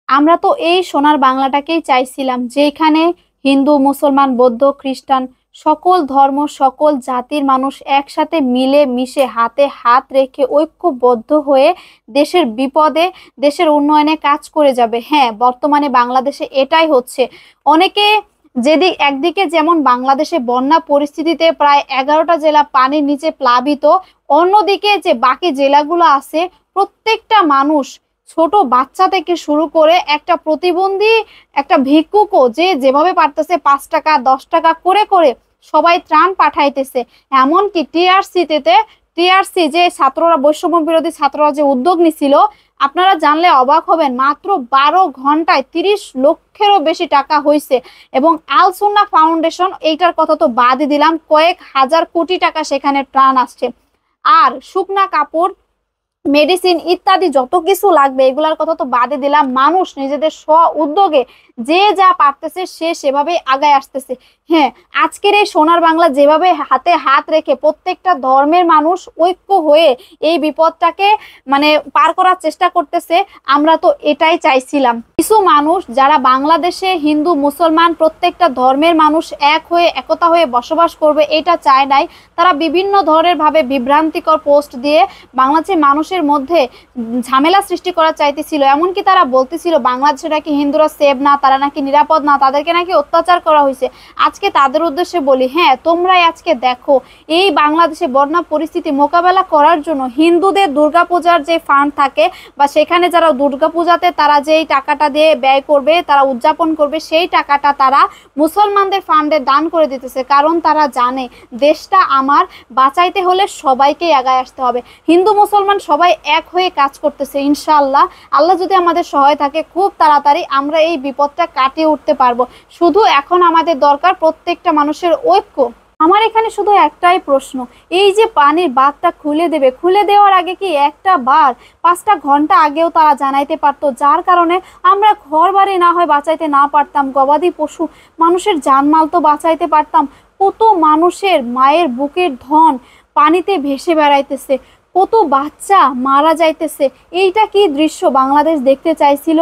আমরা তো এই সোনার বাংলাটাকেই চাইছিলাম, যেখানে হিন্দু, মুসলমান, বৌদ্ধ, খ্রিস্টান সকল ধর্ম, সকল জাতির মানুষ একসাথে মিলে মিশে হাতে হাত রেখে ঐক্যবদ্ধ হয়ে দেশের বিপদে, দেশের উন্নয়নে কাজ করে যাবে। হ্যাঁ, বর্তমানে বাংলাদেশে এটাই হচ্ছে। অনেকে একদিকে যেমন বাংলাদেশে বন্যা পরিস্থিতিতে প্রায় 11টা জেলা পানির নিচে প্লাবিত, অন্যদিকে যে বাকি জেলাগুলো আছে প্রত্যেকটা মানুষ, ছোট বাচ্চা থেকে শুরু করে একটা প্রতিবন্ধী, একটা ভিক্ষুকও যে যেভাবে পারতেছে 5 টাকা 10 টাকা করে করে সবাই ত্রাণ পাঠাইতেছে। এমনকি টিআরসি যে ছাত্ররা, বৈষম্য বিরোধী ছাত্ররা যে উদ্যোগ নিছিল, আপনারা জানলে অবাক হবেন, মাত্র 12 ঘন্টায় 30 লক্ষেরও বেশি টাকা হয়েছে। এবং আল সুন্নাহ ফাউন্ডেশন, এইটার কথা তো বাদই দিলাম, কয়েক হাজার কোটি টাকা সেখানে ত্রাণ আসছে। আর শুকনা কাপড়, মেডিসিন ইত্যাদি যত কিছু লাগবে এগুলার কথা তো বাদে দিলাম, মানুষ নিজেদের স্ব উদ্যোগে যে যা পারতেছে সে সেভাবেই আগায় আসতেছে। হ্যাঁ, আজকের এই সোনার বাংলা যেভাবে হাতে হাত রেখে প্রত্যেকটা ধর্মের মানুষ ঐক্য হয়ে এই বিপদটাকে মানে পার করার চেষ্টা করতেছে, আমরা তো এটাই চাইছিলাম। কিছু মানুষ যারা বাংলাদেশে হিন্দু, মুসলমান প্রত্যেকটা ধর্মের মানুষ এক হয়ে, একতা হয়ে বসবাস করবে এটা চায় নাই। তারা বিভিন্ন ধরনের ভাবে বিভ্রান্তিকর পোস্ট দিয়ে বাংলাদেশের মানুষের মধ্যে ঝামেলা সৃষ্টি করা চাইতেছিল। এমনকি তারা বলতেছিল বাংলাদেশে নাকি হিন্দুরা সেভ না, তারা নাকি নিরাপদ না, তাদেরকে নাকি অত্যাচার করা হয়েছে। আজকে তাদের উদ্দেশ্যে বলি, হ্যাঁ, তোমরাই আজকে দেখো এই বাংলাদেশে বন্যা পরিস্থিতি মোকাবেলা করার জন্য হিন্দুদের দুর্গাপূজার যে ফান্ড থাকে, বা সেখানে যারা দুর্গাপূজাতে তারা যেই টাকাটা দিয়ে ব্যয় করবে, তারা উদযাপন করবে, সেই টাকাটা তারা মুসলমানদের ফান্ডে দান করে দিতেছে। কারণ তারা জানে দেশটা আমার, বাঁচাইতে হলে সবাইকেই আগায় আসতে হবে। হিন্দু মুসলমান সবাই এক হয়ে কাজ করতেছে। ইনশাআল্লাহ, আল্লাহ যদি আমাদের সহায় থাকে, খুব তাড়াতাড়ি আমরা এই বিপদটা কাটিয়ে উঠতে পারবো। শুধু এখন আমাদের দরকার প্রত্যেকটা মানুষের ঐক্য। আমার এখানে শুধু একটাই প্রশ্ন, এই যে পানির বাঁধটা খুলে দেওয়ার আগে কি একটা বার 5টা ঘন্টা আগেও তারা জানাইতে পারতো, যার কারণে আমরা ঘর বাড়ি না হয় বাঁচাইতে না পারতাম, গবাদি পশু মানুষের জানমাল তো বাঁচাইতে পারতাম। কত মানুষের মায়ের বুকের ধন পানিতে ভেসে বেড়াইতেছে, কত বাচ্চা মারা যাইতেছে। এইটা কি দৃশ্য বাংলাদেশ দেখতে চাইছিল?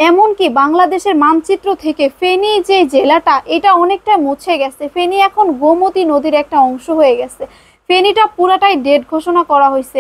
এমনকি বাংলাদেশের মানচিত্র থেকে ফেনী যে জেলাটা, এটা অনেকটা মুছে গেছে। ফেনী এখন গোমতী নদীর একটা অংশ হয়ে গেছে। ফেনীটা পুরাটাই ডেড ঘোষণা করা হয়েছে।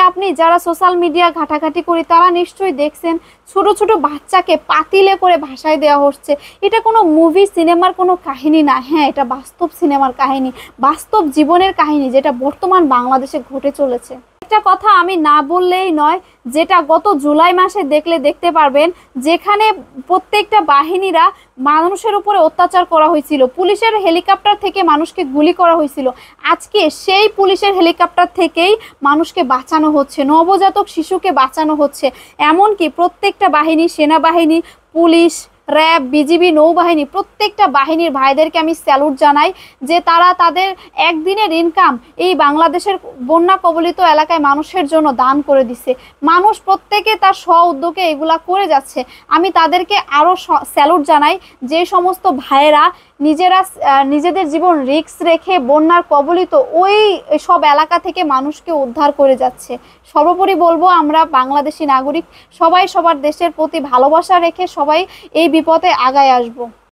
আপনি যারা সোশ্যাল মিডিয়া ঘাটাঘাটি করি তারা নিশ্চয়ই দেখছেন, ছোট ছোট বাচ্চাকে পাতিলে করে ভাসায় দেওয়া হচ্ছে। এটা কোনো মুভি সিনেমার কোনো কাহিনী না, হ্যাঁ, এটা বাস্তব সিনেমার কাহিনী, বাস্তব জীবনের কাহিনী, যেটা বর্তমান বাংলাদেশে ঘটে চলেছে। একটা কথা আমি না বললেই নয়, যেটা গত জুলাই মাসে দেখতে পারবেন, যেখানে প্রত্যেকটা বাহিনীরা মানুষের উপরে অত্যাচার করা হয়েছিল, পুলিশের হেলিকপ্টার থেকে মানুষকে গুলি করা হয়েছিল। আজকে সেই পুলিশের হেলিকপ্টার থেকেই মানুষকে বাঁচানো হচ্ছে, নবজাতক শিশুকে বাঁচানো হচ্ছে। এমনকি প্রত্যেকটা বাহিনী, সেনাবাহিনী, পুলিশ, র্যাব, বিজিবি, নৌবাহিনী, প্রত্যেকটা বাহিনীর ভাইদেরকে আমি স্যালুট জানাই যে তারা তাদের একদিনের ইনকাম এই বাংলাদেশের বন্যা কবলিত এলাকায় মানুষের জন্য দান করে দিছে। মানুষ প্রত্যেকে তার স্ব উদ্যোগে এগুলা করে যাচ্ছে। আমি তাদেরকে আরও স্যালুট জানাই, যে সমস্ত ভাইয়েরা নিজেদের জীবন রিস্ক রেখে বন্যার কবলিত ওই সব এলাকা থেকে মানুষকে উদ্ধার করে যাচ্ছে। সর্বোপরি বলবো, আমরা বাংলাদেশি নাগরিক, সবাই সবার দেশের প্রতি ভালোবাসা রেখে সবাই এই বিপদে আগায় আসবো।